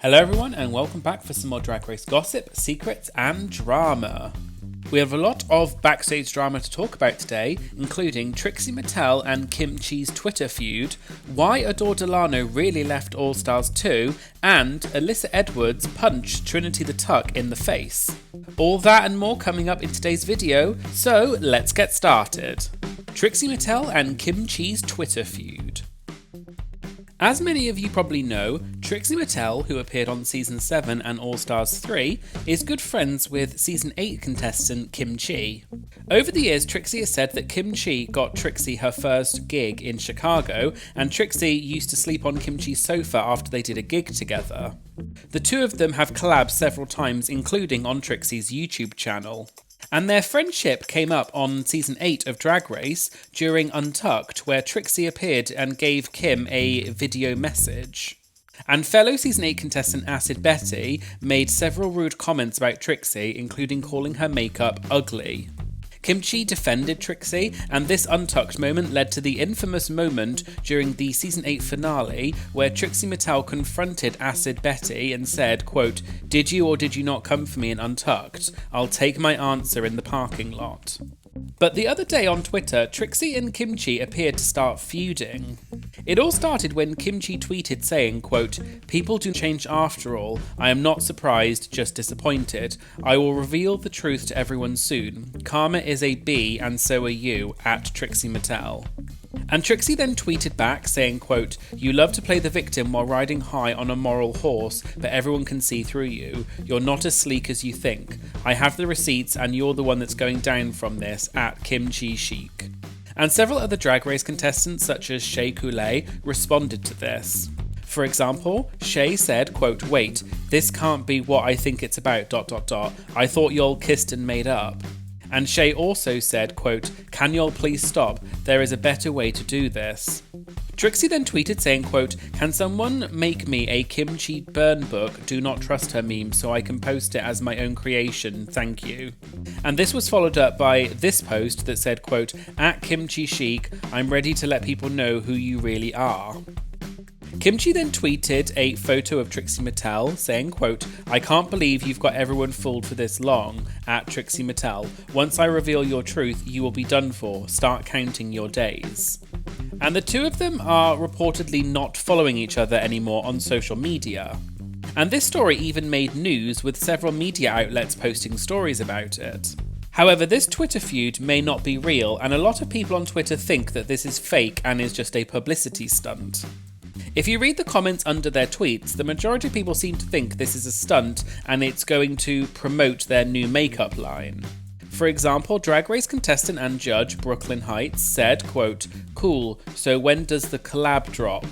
Hello everyone and welcome back for some more Drag Race gossip, secrets and drama. We have a lot of backstage drama to talk about today, including Trixie Mattel and Kim Chi's Twitter feud, why Adore Delano really left All Stars 2, and Alyssa Edwards punched Trinity The Tuck in the face. All that and more coming up in today's video, so let's get started. Trixie Mattel and Kim Chi's Twitter feud. As many of you probably know, Trixie Mattel, who appeared on Season 7 and All Stars 3, is good friends with Season 8 contestant Kim Chi. Over the years, Trixie has said that Kim Chi got Trixie her first gig in Chicago, and Trixie used to sleep on Kim Chi's sofa after they did a gig together. The two of them have collabed several times, including on Trixie's YouTube channel. And their friendship came up on Season 8 of Drag Race during Untucked, where Trixie appeared and gave Kim a video message. And fellow Season 8 contestant Acid Betty made several rude comments about Trixie, including calling her makeup ugly. Kim Chi defended Trixie, and this Untucked moment led to the infamous moment during the Season 8 finale where Trixie Mattel confronted Acid Betty and said, quote, "Did you or did you not come for me in Untucked? I'll take my answer in the parking lot." But the other day on Twitter, Trixie and Kim Chi appeared to start feuding. It all started when Kim Chi tweeted saying, quote, "People do change after all. I am not surprised, just disappointed. I will reveal the truth to everyone soon. Karma is a B and so are you, at Trixie Mattel." And Trixie then tweeted back saying, quote, "You love to play the victim while riding high on a moral horse, but everyone can see through you. You're not as sleek as you think. I have the receipts and you're the one that's going down from this, at Kim Chi Chic." And several other Drag Race contestants such as Shea Coulee responded to this. For example, Shea said, quote, "Wait, this can't be what I think it's about, ... I thought y'all kissed and made up." And Shea also said, quote, "Can y'all please stop? There is a better way to do this." Trixie then tweeted saying, quote, "Can someone make me a Kim Chi burn book, do not trust her meme, so I can post it as my own creation, thank you." And this was followed up by this post that said, quote, "At Kim Chi Chic, I'm ready to let people know who you really are." Kim Chi then tweeted a photo of Trixie Mattel saying, quote, "I can't believe you've got everyone fooled for this long, at Trixie Mattel. Once I reveal your truth, you will be done for. Start counting your days." And the two of them are reportedly not following each other anymore on social media. And this story even made news, with several media outlets posting stories about it. However, this Twitter feud may not be real, and a lot of people on Twitter think that this is fake and is just a publicity stunt. If you read the comments under their tweets, the majority of people seem to think this is a stunt and it's going to promote their new makeup line. For example, Drag Race contestant and judge Brooklyn Heights said, quote, "Cool, so when does the collab drop?"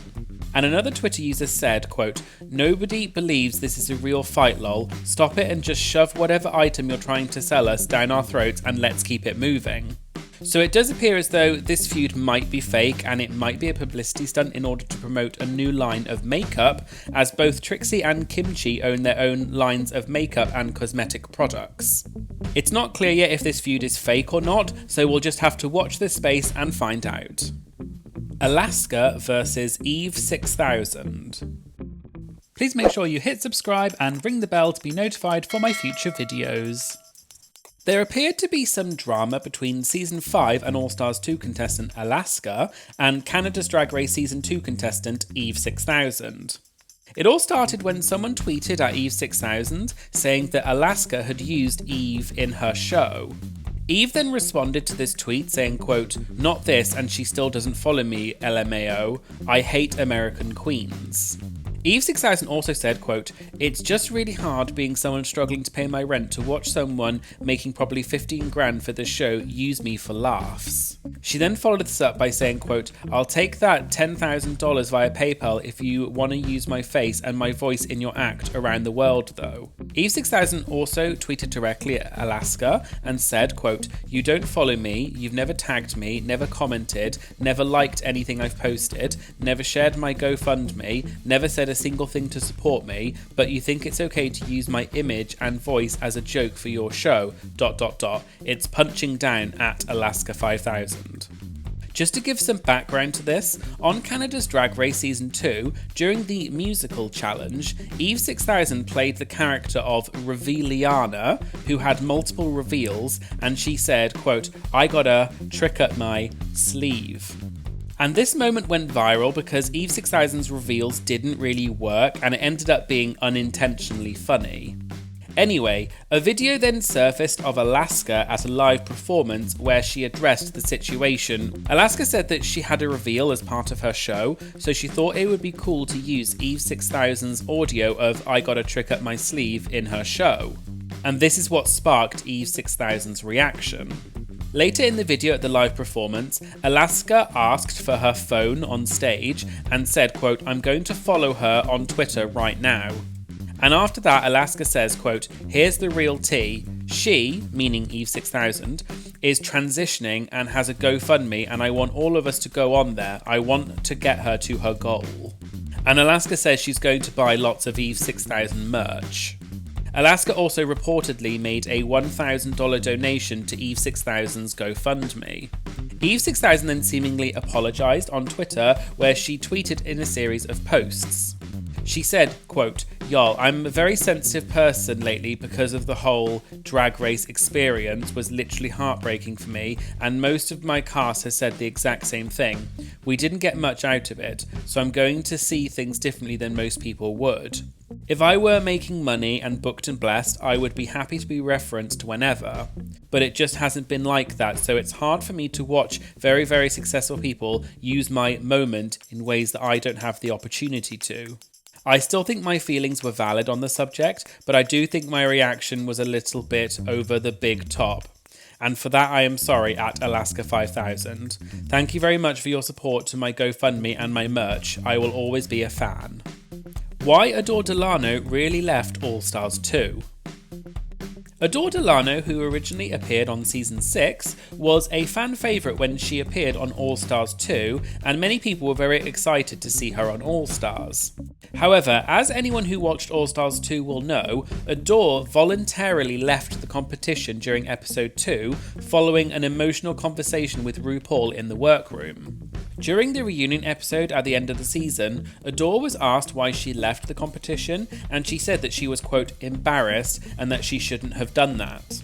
And another Twitter user said, quote, "Nobody believes this is a real fight, lol. Stop it and just shove whatever item you're trying to sell us down our throats and let's keep it moving." So it does appear as though this feud might be fake and it might be a publicity stunt in order to promote a new line of makeup, as both Trixie and Kim Chi own their own lines of makeup and cosmetic products. It's not clear yet if this feud is fake or not, so we'll just have to watch this space and find out. Alaska versus Eve 6000. Please make sure you hit subscribe and ring the bell to be notified for my future videos. There appeared to be some drama between Season 5 and All Stars 2 contestant Alaska and Canada's Drag Race Season 2 contestant Eve 6000. It all started when someone tweeted at Eve 6000 saying that Alaska had used Eve in her show. Eve then responded to this tweet saying, quote, "Not this and she still doesn't follow me, LMAO. I hate American queens." Eve 6000 also said, quote, "It's just really hard being someone struggling to pay my rent to watch someone making probably 15 grand for the show use me for laughs." She then followed this up by saying, quote, "I'll take that $10,000 via PayPal if you want to use my face and my voice in your act around the world though." Eve 6000 also tweeted directly at Alaska and said, quote, "You don't follow me, you've never tagged me, never commented, never liked anything I've posted, never shared my GoFundMe, never said a single thing to support me, but you think it's okay to use my image and voice as a joke for your show, ... It's punching down at Alaska 5000. Just to give some background to this, on Canada's Drag Race Season 2, during the musical challenge, Eve 6000 played the character of Revealiana, who had multiple reveals, and she said, quote, "I got a trick up my sleeve." And this moment went viral because Eve 6000's reveals didn't really work and it ended up being unintentionally funny. Anyway, a video then surfaced of Alaska at a live performance where she addressed the situation. Alaska said that she had a reveal as part of her show, so she thought it would be cool to use Eve 6000's audio of "I got a trick up my sleeve" in her show. And this is what sparked Eve 6000's reaction. Later in the video at the live performance, Alaska asked for her phone on stage and said, quote, "I'm going to follow her on Twitter right now." And after that, Alaska says, quote, "Here's the real tea. She," meaning Eve 6000, "is transitioning and has a GoFundMe and I want all of us to go on there. I want to get her to her goal." And Alaska says she's going to buy lots of Eve 6000 merch. Alaska also reportedly made a $1,000 donation to Eve 6000's GoFundMe. Eve 6000 then seemingly apologised on Twitter, where she tweeted in a series of posts. She said, quote, "Y'all, I'm a very sensitive person lately because of the whole drag race experience was literally heartbreaking for me, and most of my cast has said the exact same thing. We didn't get much out of it, so I'm going to see things differently than most people would. If I were making money and booked and blessed, I would be happy to be referenced whenever. But it just hasn't been like that, so it's hard for me to watch very, very successful people use my moment in ways that I don't have the opportunity to. I still think my feelings were valid on the subject, but I do think my reaction was a little bit over the big top. And for that I am sorry at Alaska 5000. Thank you very much for your support to my GoFundMe and my merch. I will always be a fan." Why Adore Delano really left All Stars 2. Adore Delano, who originally appeared on Season 6, was a fan favourite when she appeared on All Stars 2, and many people were very excited to see her on All Stars. However, as anyone who watched All Stars 2 will know, Adore voluntarily left the competition during episode 2 following an emotional conversation with RuPaul in the workroom. During the reunion episode at the end of the season, Adore was asked why she left the competition, and she said that she was, quote, "embarrassed" and that she shouldn't have done that.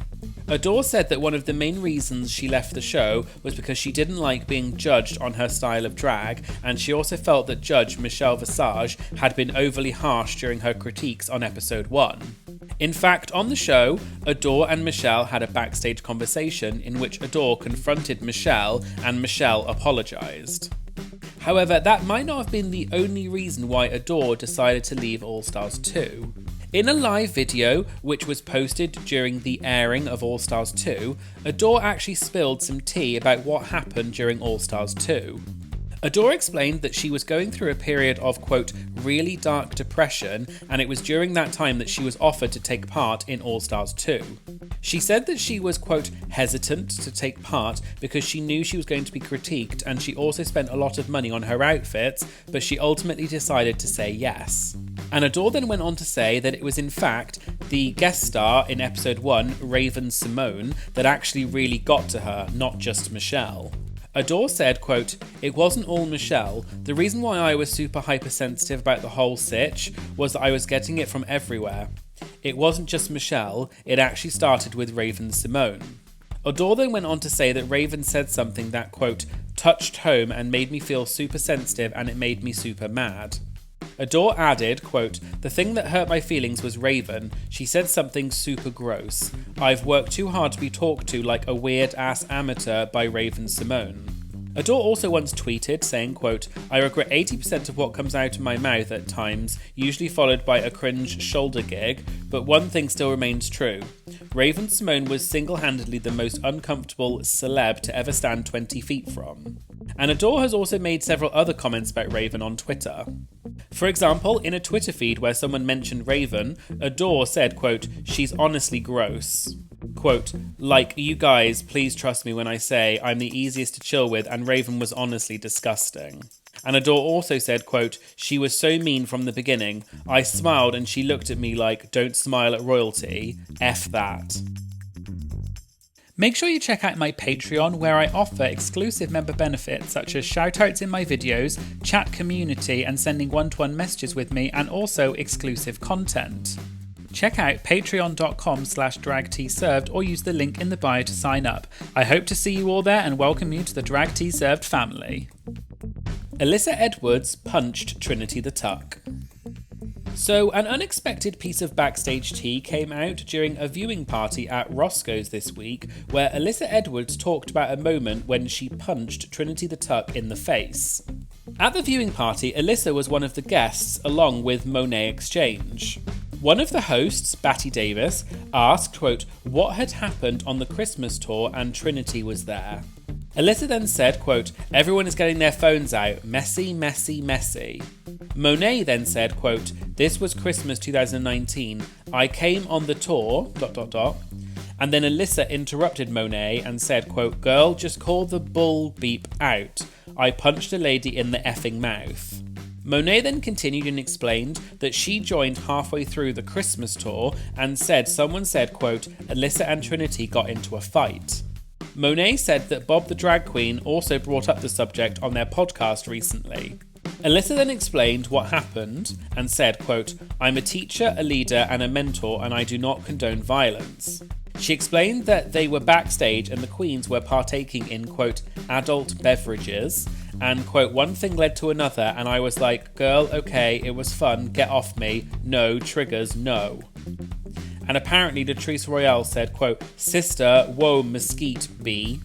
Adore said that one of the main reasons she left the show was because she didn't like being judged on her style of drag, and she also felt that Judge Michelle Visage had been overly harsh during her critiques on episode 1. In fact, on the show, Adore and Michelle had a backstage conversation in which Adore confronted Michelle and Michelle apologised. However, that might not have been the only reason why Adore decided to leave All Stars 2. In a live video, which was posted during the airing of All Stars 2, Adore actually spilled some tea about what happened during All Stars 2. Adore explained that she was going through a period of, quote, "really dark depression," and it was during that time that she was offered to take part in All Stars 2. She said that she was, quote, "hesitant to take part because she knew she was going to be critiqued, and she also spent a lot of money on her outfits, but she ultimately decided to say yes." And Adore then went on to say that it was in fact the guest star in episode 1, Raven Simone, that actually really got to her, not just Michelle. Adore said, quote, "It wasn't all Michelle. The reason why I was super hypersensitive about the whole sitch was that I was getting it from everywhere. It wasn't just Michelle, it actually started with Raven Simone." Adore then went on to say that Raven said something that, quote, "touched home and made me feel super sensitive and it made me super mad." Adore added, quote, "The thing that hurt my feelings was Raven. She said something super gross. I've worked too hard to be talked to like a weird-ass amateur by Raven Simone." Adore also once tweeted saying, quote, "I regret 80% of what comes out of my mouth at times, usually followed by a cringe shoulder gig, but one thing still remains true. Raven Simone was single-handedly the most uncomfortable celeb to ever stand 20 feet from." And Adore has also made several other comments about Raven on Twitter. For example, in a Twitter feed where someone mentioned Raven, Adore said, quote, "She's honestly gross." Quote, "Like, you guys, please trust me when I say I'm the easiest to chill with and Raven was honestly disgusting." And Adore also said, quote, "She was so mean from the beginning. I smiled and she looked at me like, don't smile at royalty. F that." Make sure you check out my Patreon, where I offer exclusive member benefits such as shoutouts in my videos, chat community, and sending one-to-one messages with me, and also exclusive content. Check out patreon.com/dragteaserved or use the link in the bio to sign up. I hope to see you all there and welcome you to the Drag Tea Served family. Alyssa Edwards punched Trinity the Tuck. So, an unexpected piece of backstage tea came out during a viewing party at Roscoe's this week, where Alyssa Edwards talked about a moment when she punched Trinity the Tuck in the face. At the viewing party, Alyssa was one of the guests, along with Monet Exchange. One of the hosts, Batty Davis, asked, quote, what had happened on the Christmas tour, and Trinity was there. Alyssa then said, quote, everyone is getting their phones out, messy, messy, messy. Monet then said, quote, this was Christmas 2019, I came on the tour, ... And then Alyssa interrupted Monet and said, quote, girl, just call the bull beep out. I punched a lady in the effing mouth. Monet then continued and explained that she joined halfway through the Christmas tour and said someone said, quote, Alyssa and Trinity got into a fight. Monet said that Bob the Drag Queen also brought up the subject on their podcast recently. Alyssa then explained what happened and said, quote, I'm a teacher, a leader and a mentor, and I do not condone violence. She explained that they were backstage and the queens were partaking in, quote, adult beverages, and, quote, one thing led to another and I was like, girl, okay, it was fun, get off me, no, triggers, no. And apparently Latrice Royale said, quote, sister, whoa, mesquite bee.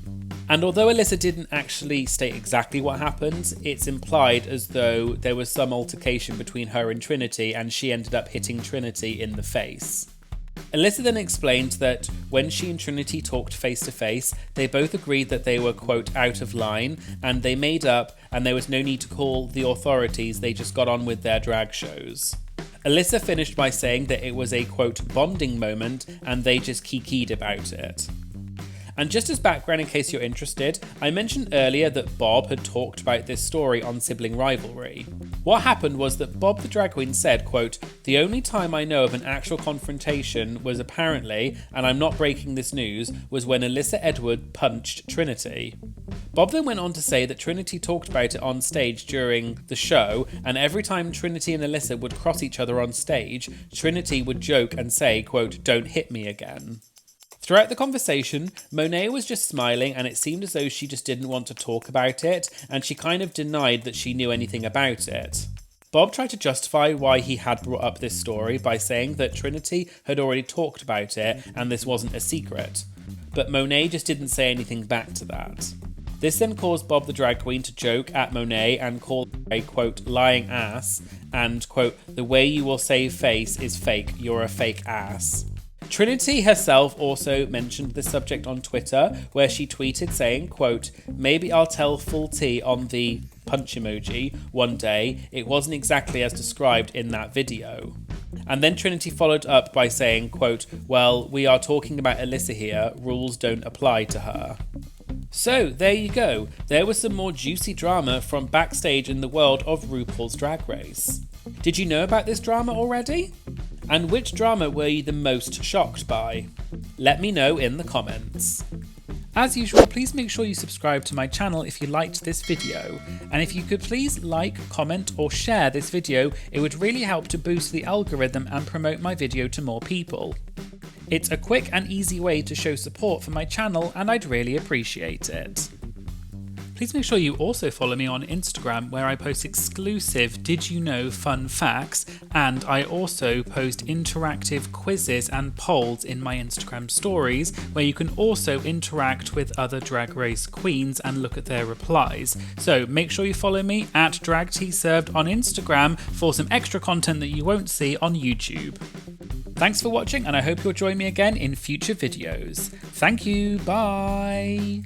And although Alyssa didn't actually state exactly what happened, it's implied as though there was some altercation between her and Trinity and she ended up hitting Trinity in the face. Alyssa then explained that when she and Trinity talked face to face, they both agreed that they were, quote, out of line, and they made up and there was no need to call the authorities, they just got on with their drag shows. Alyssa finished by saying that it was a, quote, bonding moment and they just kikied about it. And just as background in case you're interested, I mentioned earlier that Bob had talked about this story on Sibling Rivalry. What happened was that Bob the Drag Queen said, quote, the only time I know of an actual confrontation was apparently, and I'm not breaking this news, was when Alyssa Edwards punched Trinity. Bob then went on to say that Trinity talked about it on stage during the show, and every time Trinity and Alyssa would cross each other on stage, Trinity would joke and say, quote, don't hit me again. Throughout the conversation, Monet was just smiling and it seemed as though she just didn't want to talk about it, and she kind of denied that she knew anything about it. Bob tried to justify why he had brought up this story by saying that Trinity had already talked about it and this wasn't a secret, but Monet just didn't say anything back to that. This then caused Bob the Drag Queen to joke at Monet and call her a, quote, lying ass, and, quote, the way you will save face is fake, you're a fake ass. Trinity herself also mentioned the subject on Twitter, where she tweeted saying, quote, maybe I'll tell full tea on the punch emoji one day, it wasn't exactly as described in that video. And then Trinity followed up by saying, quote, well, we are talking about Alyssa here, rules don't apply to her. So, there you go. There was some more juicy drama from backstage in the world of RuPaul's Drag Race. Did you know about this drama already? And which drama were you the most shocked by? Let me know in the comments. As usual, please make sure you subscribe to my channel if you liked this video. And if you could please like, comment or share this video, it would really help to boost the algorithm and promote my video to more people. It's a quick and easy way to show support for my channel and I'd really appreciate it. Please make sure you also follow me on Instagram, where I post exclusive Did You Know fun facts, and I also post interactive quizzes and polls in my Instagram stories, where you can also interact with other Drag Race queens and look at their replies. So make sure you follow me at DragTeaServed on Instagram for some extra content that you won't see on YouTube. Thanks for watching, and I hope you'll join me again in future videos. Thank you, bye!